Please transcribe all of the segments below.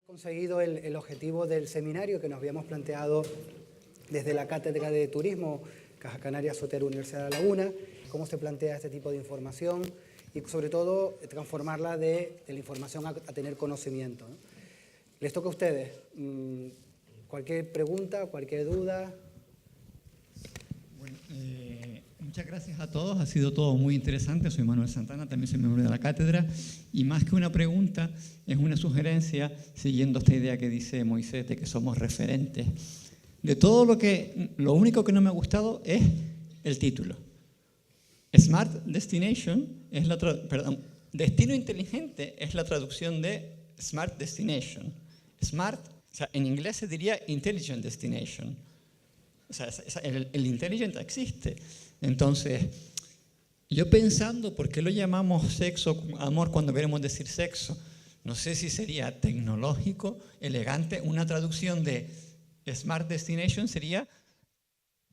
Conseguido el objetivo del seminario que nos habíamos planteado desde la Cátedra de Turismo Caja Canarias Sotero Universidad de La Laguna, cómo se plantea este tipo de información y sobre todo transformarla de la información a tener conocimiento, ¿no? Les toca a ustedes. Cualquier pregunta, cualquier duda. Bueno, muchas gracias a todos, ha sido todo muy interesante. Soy Manuel Santana, también soy miembro de la cátedra, y más que una pregunta, es una sugerencia, siguiendo esta idea que dice Moisés de que somos referentes. De todo lo único que no me ha gustado es el título. Smart Destination es Destino Inteligente es la traducción de Smart Destination. Smart, o sea, en inglés se diría Intelligent Destination. O sea, el intelligent existe. Entonces, yo pensando, ¿por qué lo llamamos sexo, amor, cuando queremos decir sexo? No sé si sería tecnológico, elegante. Una traducción de Smart Destination sería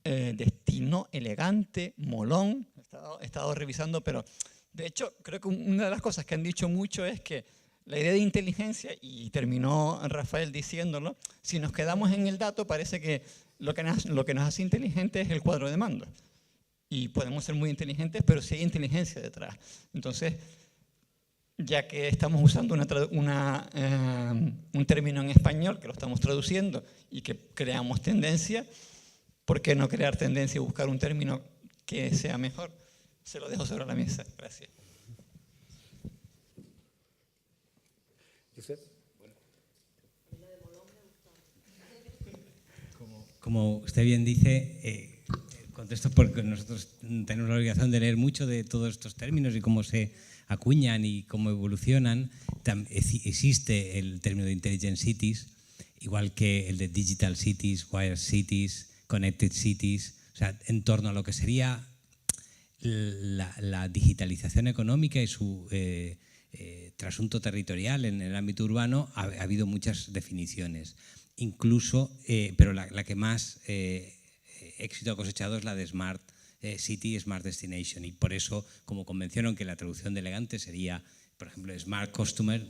destino elegante, molón. He estado revisando, pero de hecho, creo que una de las cosas que han dicho mucho es que la idea de inteligencia, y terminó Rafael diciéndolo, si nos quedamos en el dato, parece que lo que nos hace inteligentes es el cuadro de mando. Y podemos ser muy inteligentes, pero si hay inteligencia detrás. Entonces, ya que estamos usando un término en español, que lo estamos traduciendo y que creamos tendencia, ¿por qué no crear tendencia y buscar un término que sea mejor? Se lo dejo sobre la mesa. Gracias. ¿Josep? Como usted bien dice, contesto porque nosotros tenemos la obligación de leer mucho de todos estos términos y cómo se acuñan y cómo evolucionan. Existe el término de Intelligent Cities, igual que el de Digital Cities, Wired Cities, Connected Cities, o sea, en torno a lo que sería la digitalización económica y su trasunto territorial en el ámbito urbano. Ha habido muchas definiciones. Incluso, pero la que más éxito ha cosechado es la de Smart City, Smart Destination, y por eso, como convencionaron que la traducción de elegante sería, por ejemplo, Smart Customer,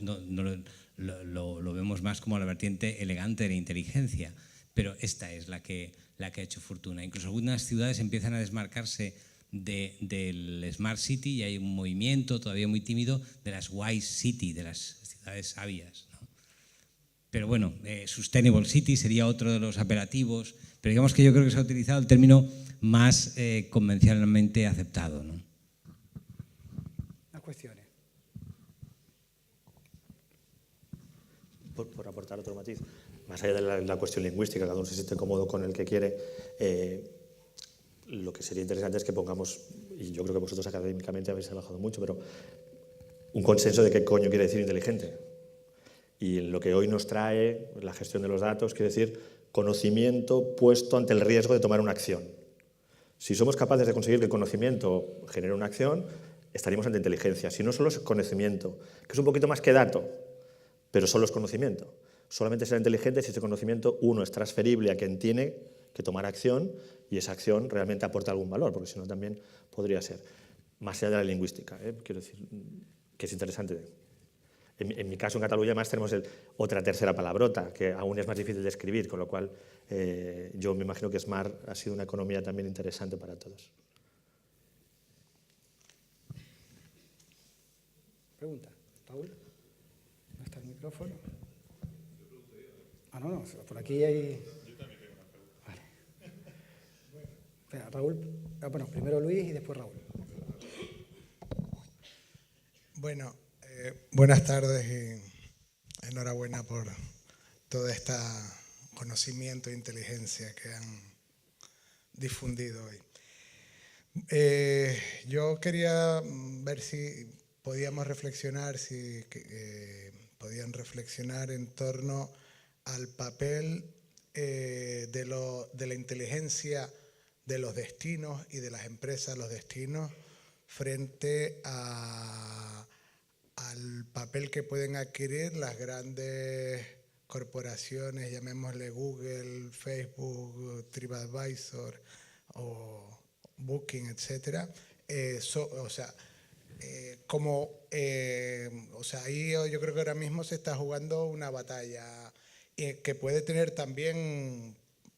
lo vemos más como la vertiente elegante de la inteligencia, pero esta es la que ha hecho fortuna. Incluso algunas ciudades empiezan a desmarcarse del Smart City y hay un movimiento todavía muy tímido de las Wise City, de las ciudades sabias, ¿no? Pero bueno, Sustainable City sería otro de los apelativos, pero digamos que yo creo que se ha utilizado el término más convencionalmente aceptado, ¿no? Las cuestiones. Por aportar otro matiz, más allá de la cuestión lingüística, cada uno se siente cómodo con el que quiere, lo que sería interesante es que pongamos, y yo creo que vosotros académicamente habéis trabajado mucho, pero un consenso de qué coño quiere decir inteligente. Y lo que hoy nos trae la gestión de los datos quiere decir conocimiento puesto ante el riesgo de tomar una acción. Si somos capaces de conseguir que el conocimiento genere una acción, estaríamos ante inteligencia. Si no solo es conocimiento, que es un poquito más que dato, pero solo es conocimiento. Solamente será inteligente si ese conocimiento, uno, es transferible a quien tiene que tomar acción y esa acción realmente aporta algún valor, porque si no también podría ser. Más allá de la lingüística, quiero decir que es interesante. En mi caso, en Cataluña, además, tenemos otra tercera palabrota, que aún es más difícil de escribir, con lo cual yo me imagino que Smart ha sido una economía también interesante para todos. Pregunta. Paul, ¿no está el micrófono? Ah, no, por aquí hay... Yo también tengo una pregunta. Vale. Espera, Raúl. Bueno, primero Luis y después Raúl. Bueno, buenas tardes y enhorabuena por todo este conocimiento e inteligencia que han difundido hoy. Yo quería ver si podíamos reflexionar, podían reflexionar en torno al papel de la inteligencia de los destinos y de las empresas, los destinos, frente al papel que pueden adquirir las grandes corporaciones, llamémosle Google, Facebook, TripAdvisor o Booking, etcétera. o sea, ahí yo creo que ahora mismo se está jugando una batalla que puede tener también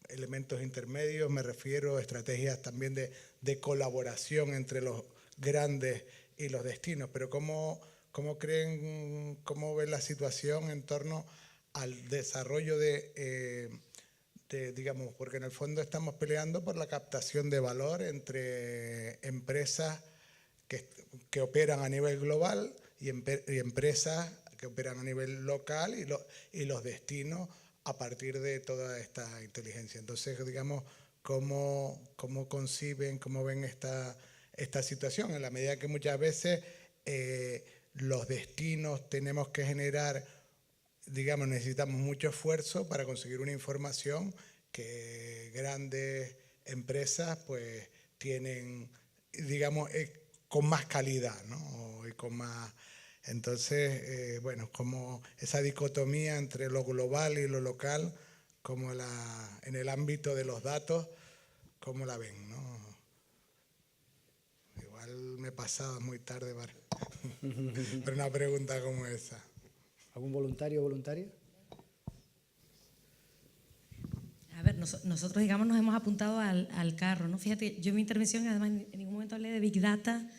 elementos intermedios, me refiero a estrategias también de colaboración entre los grandes y los destinos, pero ¿cómo ven la situación en torno al desarrollo digamos, porque en el fondo estamos peleando por la captación de valor entre empresas que operan a nivel global y empresas que operan a nivel local y los destinos a partir de toda esta inteligencia. Entonces, digamos, ¿cómo conciben, cómo ven esta situación? En la medida que muchas veces los destinos tenemos que generar, digamos, necesitamos mucho esfuerzo para conseguir una información que grandes empresas pues tienen, digamos, con más calidad, ¿no? Y con más... Entonces, bueno, como esa dicotomía entre lo global y lo local, como en el ámbito de los datos, ¿cómo la ven, no? Igual me he pasado muy tarde para una pregunta como esa. ¿Algún voluntario o voluntaria? A ver, nosotros, digamos, nos hemos apuntado al carro, ¿no? Fíjate, yo en mi intervención, además, en ningún momento hablé de Big Data.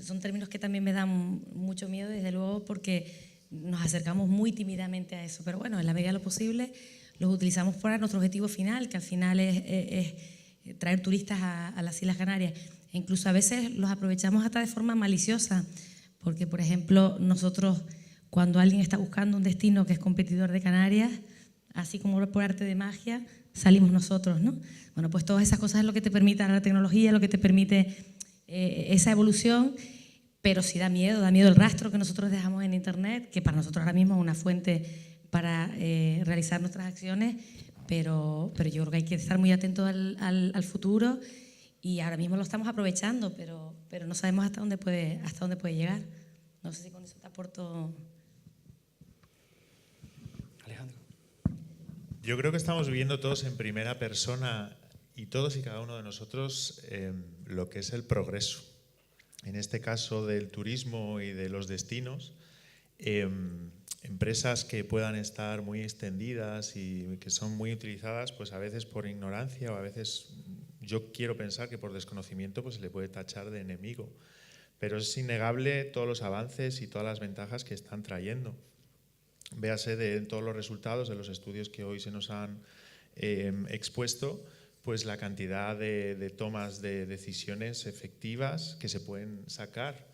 Son términos que también me dan mucho miedo, desde luego, porque nos acercamos muy tímidamente a eso. Pero bueno, en la medida de lo posible, los utilizamos para nuestro objetivo final, que al final es traer turistas a las Islas Canarias. E incluso a veces los aprovechamos hasta de forma maliciosa, porque, por ejemplo, nosotros, cuando alguien está buscando un destino que es competidor de Canarias, así como por arte de magia, salimos nosotros, ¿no? Bueno, pues todas esas cosas es lo que te permite la tecnología, lo que te permite esa evolución, pero sí da miedo el rastro que nosotros dejamos en Internet, que para nosotros ahora mismo es una fuente para realizar nuestras acciones, pero yo creo que hay que estar muy atentos al futuro, y ahora mismo lo estamos aprovechando, pero no sabemos hasta dónde puede llegar. No sé si con eso te aporto. Alejandro. Yo creo que estamos viviendo todos en primera persona, y todos y cada uno de nosotros, lo que es el progreso. En este caso del turismo y de los destinos, empresas que puedan estar muy extendidas y que son muy utilizadas, pues a veces por ignorancia o a veces, yo quiero pensar que por desconocimiento, pues se le puede tachar de enemigo. Pero es innegable todos los avances y todas las ventajas que están trayendo. Véase de todos los resultados de los estudios que hoy se nos han expuesto, pues la cantidad de tomas de decisiones efectivas que se pueden sacar.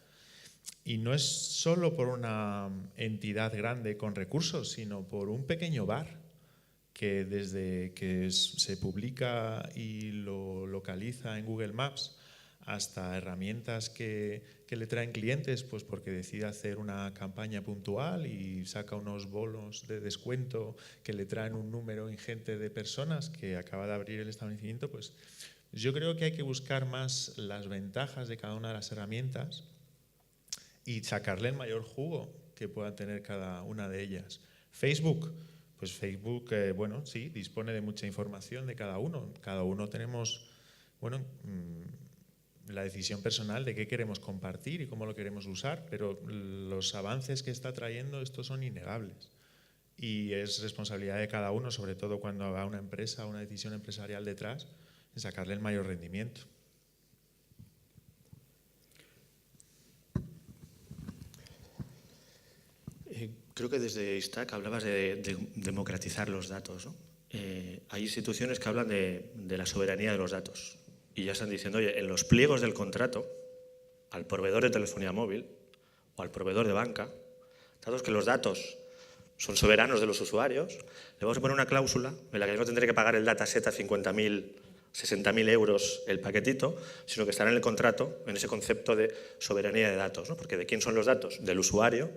Y no es solo por una entidad grande con recursos, sino por un pequeño bar que desde que se publica y lo localiza en Google Maps hasta herramientas que le traen clientes, pues porque decide hacer una campaña puntual y saca unos bonos de descuento que le traen un número ingente de personas que acaba de abrir el establecimiento. Pues yo creo que hay que buscar más las ventajas de cada una de las herramientas y sacarle el mayor jugo que puedan tener cada una de ellas. Facebook, pues Facebook, bueno, sí, dispone de mucha información de cada uno. Cada uno tenemos, bueno, la decisión personal de qué queremos compartir y cómo lo queremos usar, pero los avances que está trayendo, estos son innegables. Y es responsabilidad de cada uno, sobre todo cuando haga una empresa, una decisión empresarial detrás, en sacarle el mayor rendimiento. Creo que desde ISTAC hablabas de democratizar los datos, ¿no? Hay instituciones que hablan de la soberanía de los datos. Y ya están diciendo, oye, en los pliegos del contrato, al proveedor de telefonía móvil o al proveedor de banca, dados que los datos son soberanos de los usuarios, le vamos a poner una cláusula en la que no tendré que pagar el dataset a 50.000, 60.000 euros el paquetito, sino que estará en el contrato, en ese concepto de soberanía de datos, ¿no? Porque ¿de quién son los datos? Del usuario.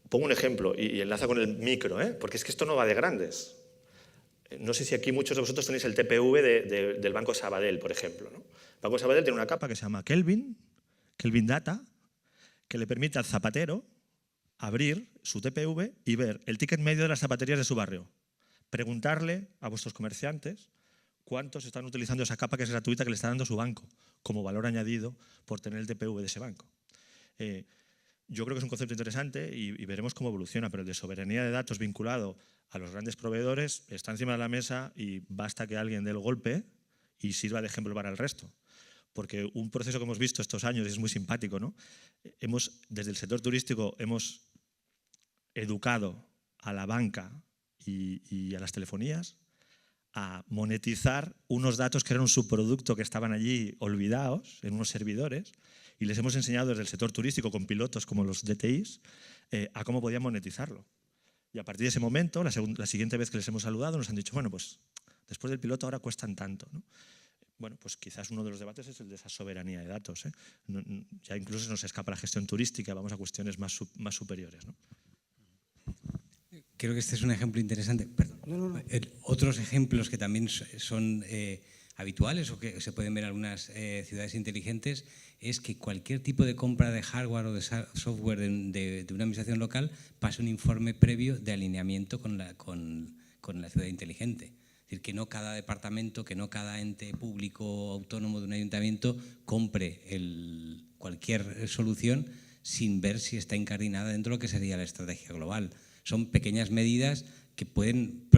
Pongo un ejemplo y enlaza con el micro, porque es que esto no va de grandes. No sé si aquí muchos de vosotros tenéis el TPV del Banco Sabadell, por ejemplo, ¿no? El Banco Sabadell tiene una capa que se llama Kelvin Data, que le permite al zapatero abrir su TPV y ver el ticket medio de las zapaterías de su barrio. Preguntarle a vuestros comerciantes cuántos están utilizando esa capa que es gratuita que le está dando su banco como valor añadido por tener el TPV de ese banco. Yo creo que es un concepto interesante y veremos cómo evoluciona, pero el de soberanía de datos vinculado a los grandes proveedores está encima de la mesa y basta que alguien dé el golpe y sirva de ejemplo para el resto. Porque un proceso que hemos visto estos años y es muy simpático, ¿no? Desde el sector turístico hemos educado a la banca y a las telefonías a monetizar unos datos que eran un subproducto que estaban allí olvidados en unos servidores, y les hemos enseñado desde el sector turístico con pilotos como los DTIs a cómo podían monetizarlo. Y a partir de ese momento, la siguiente vez que les hemos saludado, nos han dicho, bueno, pues después del piloto ahora cuestan tanto, ¿no? Bueno, pues quizás uno de los debates es el de esa soberanía de datos, ¿eh? Ya incluso se nos escapa la gestión turística, vamos a cuestiones más superiores, ¿no? Creo que este es un ejemplo interesante. Perdón. No. Otros ejemplos que también son habituales o que se pueden ver en algunas ciudades inteligentes es que cualquier tipo de compra de hardware o de software de una administración local pase un informe previo de alineamiento con la ciudad inteligente. Es decir, que no cada departamento, que no cada ente público o autónomo de un ayuntamiento compre cualquier solución sin ver si está incardinada dentro de lo que sería la estrategia global. Son pequeñas medidas que pueden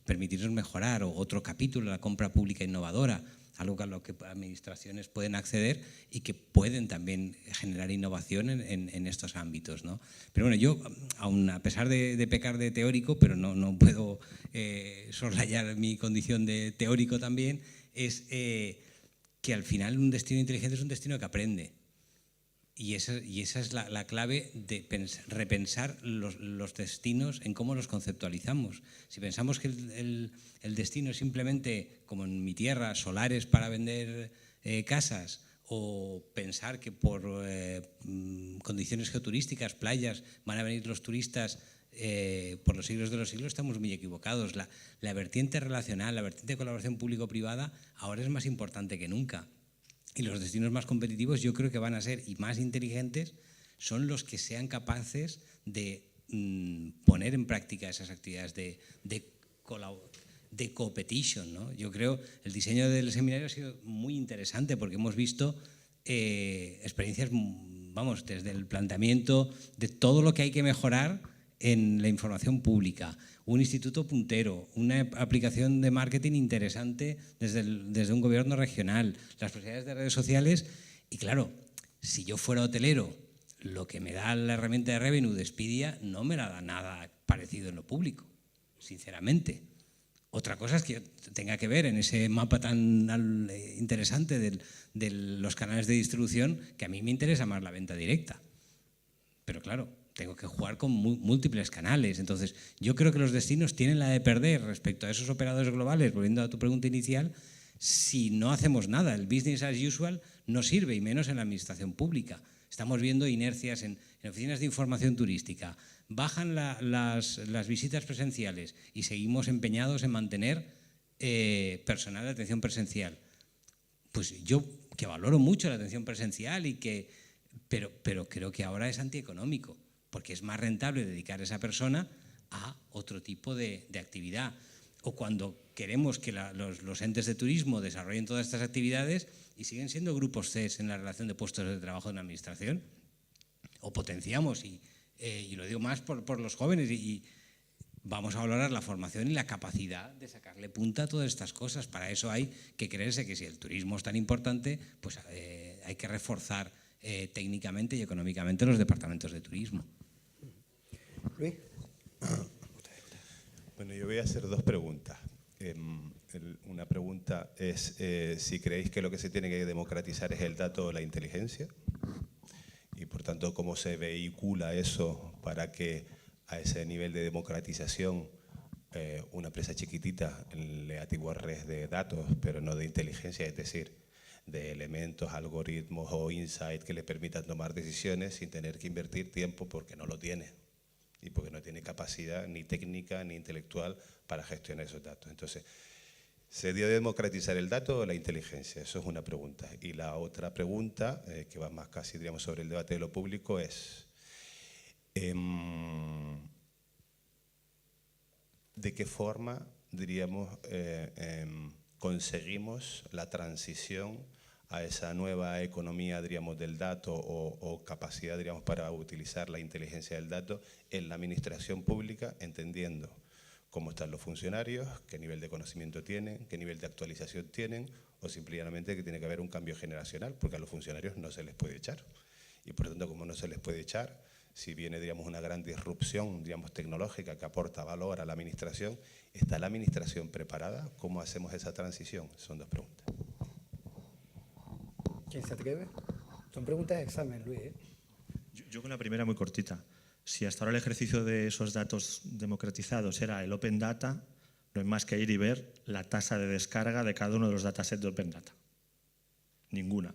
permitirnos mejorar. O otro capítulo, la compra pública innovadora, algo a lo que administraciones pueden acceder y que pueden también generar innovación en estos ámbitos, ¿no? Pero bueno, yo, aun a pesar de pecar de teórico, pero no puedo soslayar mi condición de teórico también, es que al final un destino inteligente es un destino que aprende. Y esa es la clave de repensar los destinos en cómo los conceptualizamos. Si pensamos que el destino es simplemente, como en mi tierra, solares para vender casas, o pensar que por condiciones geoturísticas, playas, van a venir los turistas por los siglos de los siglos, estamos muy equivocados. La vertiente relacional, la vertiente de colaboración público-privada ahora es más importante que nunca. Y los destinos más competitivos, yo creo que van a ser, y más inteligentes, son los que sean capaces de poner en práctica esas actividades de competition, ¿no? Yo creo el diseño del seminario ha sido muy interesante porque hemos visto experiencias, vamos, desde el planteamiento de todo lo que hay que mejorar en la información pública, un instituto puntero, una aplicación de marketing interesante desde un gobierno regional, las posibilidades de redes sociales. Y claro, si yo fuera hotelero, lo que me da la herramienta de Revenue de Expedia no me la da nada parecido en lo público, sinceramente. Otra cosa es que tenga que ver en ese mapa tan interesante de los canales de distribución, que a mí me interesa más la venta directa. Pero claro, tengo que jugar con múltiples canales. Entonces, yo creo que los destinos tienen la de perder respecto a esos operadores globales, volviendo a tu pregunta inicial, si no hacemos nada. El business as usual no sirve, y menos en la administración pública. Estamos viendo inercias en oficinas de información turística. Bajan las visitas presenciales y seguimos empeñados en mantener personal de atención presencial. Pues yo, que valoro mucho la atención presencial, pero creo que ahora es antieconómico, porque es más rentable dedicar a esa persona a otro tipo de actividad. O cuando queremos que los entes de turismo desarrollen todas estas actividades y siguen siendo grupos CES en la relación de puestos de trabajo de una administración, o potenciamos, y lo digo más por los jóvenes, y vamos a valorar la formación y la capacidad de sacarle punta a todas estas cosas. Para eso hay que creerse que si el turismo es tan importante, pues hay que reforzar técnicamente y económicamente los departamentos de turismo. Luis. Bueno, yo voy a hacer dos preguntas. Una pregunta es si creéis que lo que se tiene que democratizar es el dato o la inteligencia, y por tanto cómo se vehicula eso para que a ese nivel de democratización una empresa chiquitita le atiborre de datos, pero no de inteligencia, es decir, de elementos, algoritmos o insights que le permitan tomar decisiones sin tener que invertir tiempo porque no lo tiene y porque no tiene capacidad ni técnica ni intelectual para gestionar esos datos. Entonces, ¿se dio democratizar el dato o la inteligencia? Eso es una pregunta. Y la otra pregunta, que va más casi, diríamos, sobre el debate de lo público, es ¿de qué forma, diríamos, conseguimos la transición a esa nueva economía, diríamos, del dato o capacidad, diríamos, para utilizar la inteligencia del dato en la administración pública, entendiendo cómo están los funcionarios, qué nivel de conocimiento tienen, qué nivel de actualización tienen, o simplemente que tiene que haber un cambio generacional, porque a los funcionarios no se les puede echar. Y por lo tanto, como no se les puede echar, si viene, digamos, una gran disrupción, digamos, tecnológica que aporta valor a la administración, ¿está la administración preparada? ¿Cómo hacemos esa transición? Son dos preguntas. ¿Quién se atreve? Son preguntas de examen, Luis, ¿eh? Yo con la primera muy cortita. Si hasta ahora el ejercicio de esos datos democratizados era el Open Data, no hay más que ir y ver la tasa de descarga de cada uno de los datasets de Open Data. Ninguna.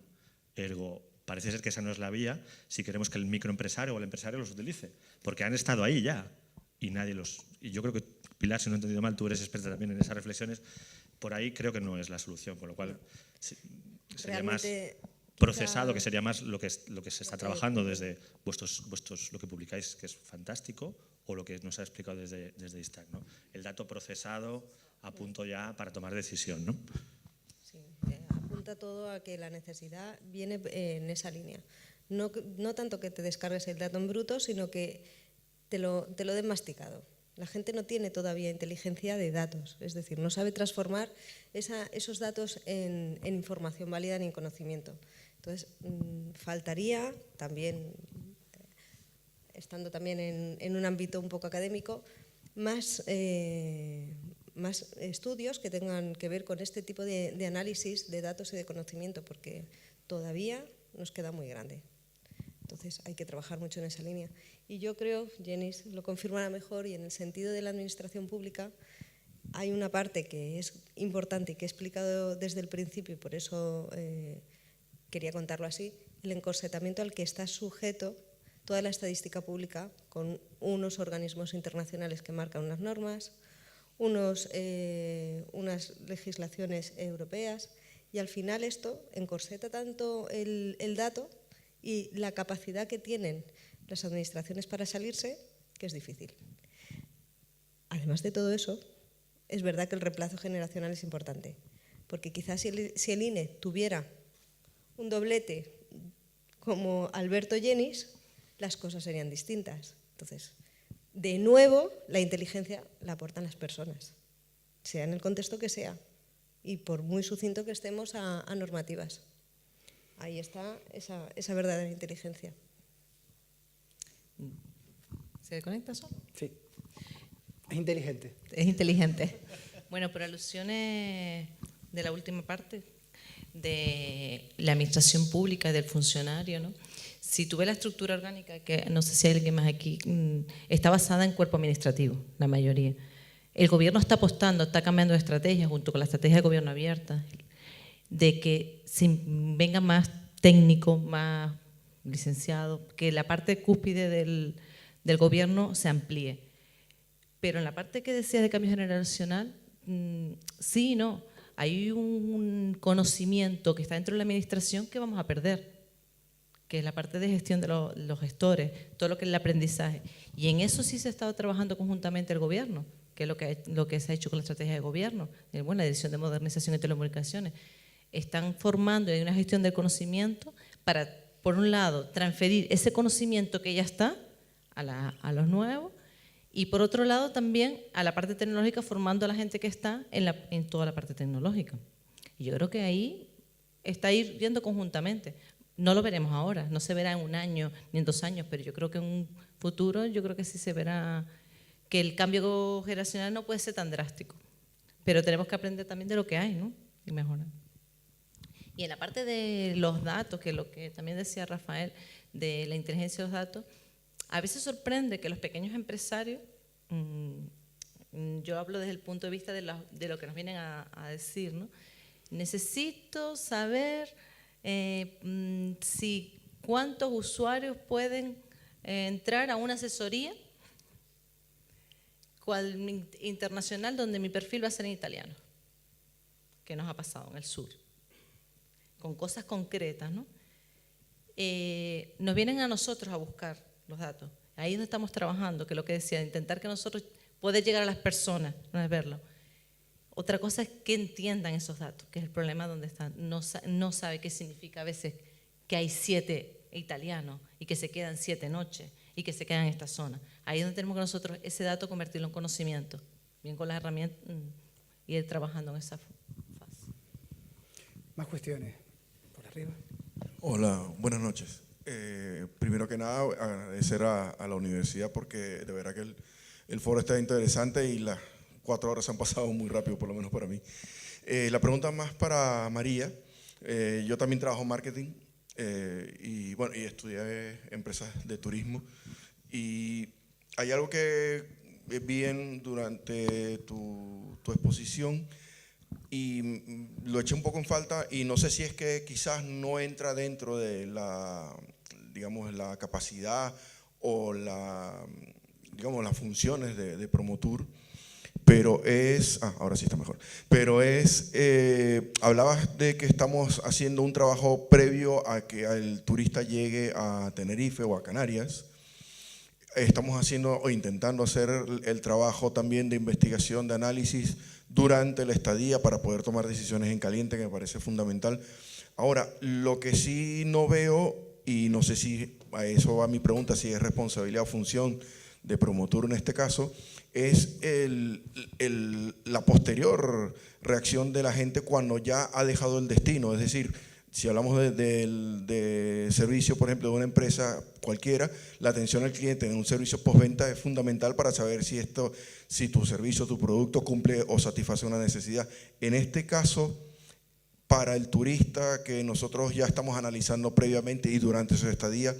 Ergo, parece ser que esa no es la vía si queremos que el microempresario o el empresario los utilice, porque han estado ahí ya y nadie los... Y yo creo que, Pilar, si no he entendido mal, tú eres experta también en esas reflexiones, por ahí creo que no es la solución, con lo cual sería Realmente, más procesado, que sería más lo que se está trabajando desde lo que publicáis, que es fantástico, o lo que nos ha explicado desde ISTAC, ¿no? El dato procesado a punto ya para tomar decisión, ¿no? Sí, apunta todo a que la necesidad viene en esa línea. No tanto que te descargues el dato en bruto, sino que te lo den masticado. La gente no tiene todavía inteligencia de datos, es decir, no sabe transformar esos datos en información válida ni en conocimiento. Entonces, faltaría también, estando también en un ámbito un poco académico, más estudios que tengan que ver con este tipo de análisis de datos y de conocimiento, porque todavía nos queda muy grande. Entonces hay que trabajar mucho en esa línea. Y yo creo, Jenny lo confirmará mejor, y en el sentido de la administración pública hay una parte que es importante y que he explicado desde el principio, y por eso quería contarlo así, el encorsetamiento al que está sujeto toda la estadística pública, con unos organismos internacionales que marcan unas normas, unas legislaciones europeas, y al final esto encorseta tanto el dato y la capacidad que tienen las administraciones para salirse, que es difícil. Además de todo eso, es verdad que el reemplazo generacional es importante, porque quizás si el INE tuviera un doblete como Alberto Llenis, las cosas serían distintas. Entonces, de nuevo, la inteligencia la aportan las personas, sea en el contexto que sea, y por muy sucinto que estemos a normativas. Ahí está esa verdadera inteligencia. ¿Se conecta solo? Sí. Es inteligente. Es inteligente. Bueno, por alusiones de la última parte, de la administración pública y del funcionario, ¿no? Si tú ves la estructura orgánica, que no sé si hay alguien más aquí, está basada en cuerpo administrativo, la mayoría. El gobierno está apostando, está cambiando de estrategia junto con la estrategia de gobierno abierta, de que venga más técnico, más licenciado, que la parte cúspide del gobierno se amplíe. Pero en la parte que decías de cambio generacional, sí y no. Hay un conocimiento que está dentro de la administración que vamos a perder, que es la parte de gestión de los gestores, todo lo que es el aprendizaje. Y en eso sí se ha estado trabajando conjuntamente el gobierno, que es lo que se ha hecho con la estrategia de gobierno, bueno, la Dirección de Modernización y Telecomunicaciones. Están formando en una gestión del conocimiento para, por un lado, transferir ese conocimiento que ya está a los nuevos, y por otro lado también a la parte tecnológica, formando a la gente que está en toda la parte tecnológica. Y yo creo que ahí está ir yendo conjuntamente. No lo veremos ahora, no se verá en un año ni en 2 años, pero yo creo que en un futuro, yo creo que sí se verá que el cambio generacional no puede ser tan drástico. Pero tenemos que aprender también de lo que hay, ¿no? Y mejorar. Y en la parte de los datos, que lo que también decía Rafael, de la inteligencia de los datos, a veces sorprende que los pequeños empresarios, yo hablo desde el punto de vista de lo que nos vienen a decir, ¿no? Necesito saber si cuántos usuarios pueden entrar a una asesoría internacional donde mi perfil va a ser en italiano, que nos ha pasado en el sur, con cosas concretas, ¿no? Nos vienen a nosotros a buscar los datos. Ahí es donde estamos trabajando, que es lo que decía, intentar que nosotros poder llegar a las personas, no es verlo. Otra cosa es que entiendan esos datos, que es el problema donde están. No sabe qué significa a veces que hay 7 italianos y que se quedan 7 noches y que se quedan en esta zona. Ahí es donde tenemos que nosotros ese dato convertirlo en conocimiento, bien con las herramientas y ir trabajando en esa fase. Más cuestiones. Por arriba. Hola, buenas noches. Primero que nada, agradecer a la universidad porque de verdad que el foro está interesante y las 4 horas han pasado muy rápido, por lo menos para mí. La pregunta más para María. Yo también trabajo en marketing y estudié empresas de turismo. Y hay algo que vi durante tu exposición y lo eché un poco en falta, y no sé si es que quizás no entra dentro de la capacidad o las funciones de Promotur, pero ahora sí está mejor, pero hablabas de que estamos haciendo un trabajo previo a que el turista llegue a Tenerife o a Canarias. Estamos haciendo o intentando hacer el trabajo también de investigación, de análisis durante la estadía para poder tomar decisiones en caliente, que me parece fundamental. Ahora, lo que sí no veo, y no sé si a eso va mi pregunta, si es responsabilidad o función de Promotur en este caso, es la posterior reacción de la gente cuando ya ha dejado el destino. Es decir, si hablamos de servicio, por ejemplo, de una empresa cualquiera, la atención al cliente en un servicio postventa es fundamental para saber si tu servicio, tu producto cumple o satisface una necesidad. En este caso, para el turista que nosotros ya estamos analizando previamente y durante su estadía,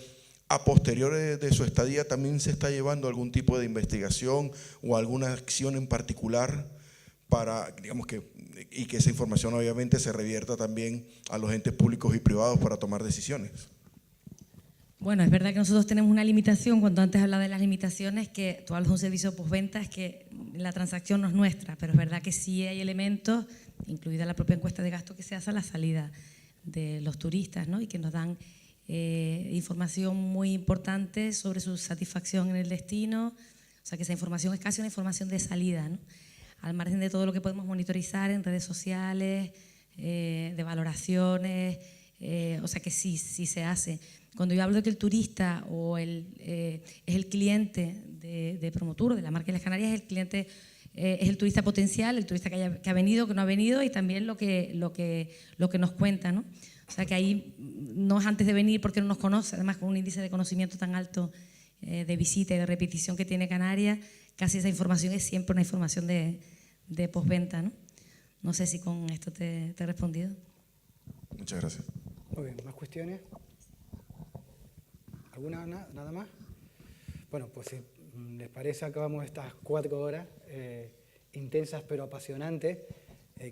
a posteriori de su estadía, ¿también se está llevando algún tipo de investigación o alguna acción en particular para, y que esa información obviamente se revierta también a los entes públicos y privados para tomar decisiones? Bueno, es verdad que nosotros tenemos una limitación. Cuando antes hablaba de las limitaciones, que tú hablas de un servicio postventa, es que la transacción no es nuestra, pero es verdad que sí hay elementos, incluida la propia encuesta de gasto que se hace a la salida de los turistas, ¿no? Y que nos dan información muy importante sobre su satisfacción en el destino. O sea, que esa información es casi una información de salida, ¿no? Al margen de todo lo que podemos monitorizar en redes sociales, de valoraciones, o sea que sí se hace. Cuando yo hablo de que el turista es el cliente de Promotur, de la marca de las Canarias, es el cliente, es el turista potencial, el turista que ha venido, que no ha venido, y también lo que nos cuenta, ¿no? O sea que ahí no es antes de venir porque no nos conoce, además con un índice de conocimiento tan alto de visita y de repetición que tiene Canarias, casi esa información es siempre una información de postventa, ¿no? No sé si con esto te he respondido. Muchas gracias. Muy bien, ¿más cuestiones? ¿Alguna nada más? Bueno, pues si les parece, acabamos estas 4 horas intensas pero apasionantes.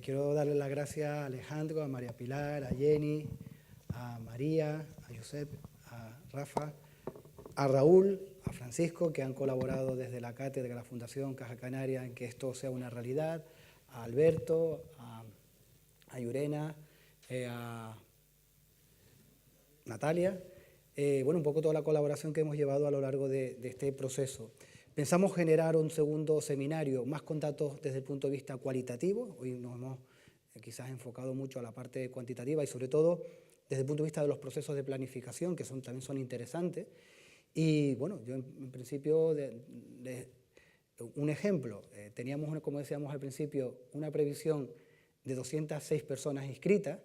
Quiero darle las gracias a Alejandro, a María Pilar, a Jenny, a María, a Josep, a Rafa, a Raúl, a Francisco, que han colaborado desde la cátedra de la Fundación Caja Canaria en que esto sea una realidad, a Alberto, a Yurena, a Natalia, un poco toda la colaboración que hemos llevado a lo largo de este proceso. Pensamos generar un segundo seminario más con datos desde el punto de vista cualitativo. Hoy nos hemos quizás enfocado mucho a la parte cuantitativa y sobre todo desde el punto de vista de los procesos de planificación, que también son interesantes. Y bueno, yo en principio, un ejemplo, teníamos, como decíamos al principio, una previsión de 206 personas inscritas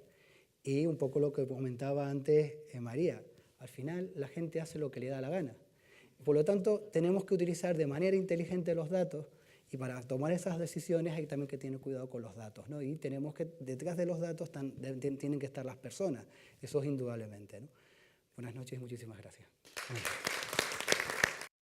y un poco lo que comentaba antes María, al final la gente hace lo que le da la gana. Por lo tanto, tenemos que utilizar de manera inteligente los datos y para tomar esas decisiones hay también que tener cuidado con los datos, ¿no? Y tenemos que, detrás de los datos tienen que estar las personas, eso es indudablemente, ¿no? Buenas noches y muchísimas gracias.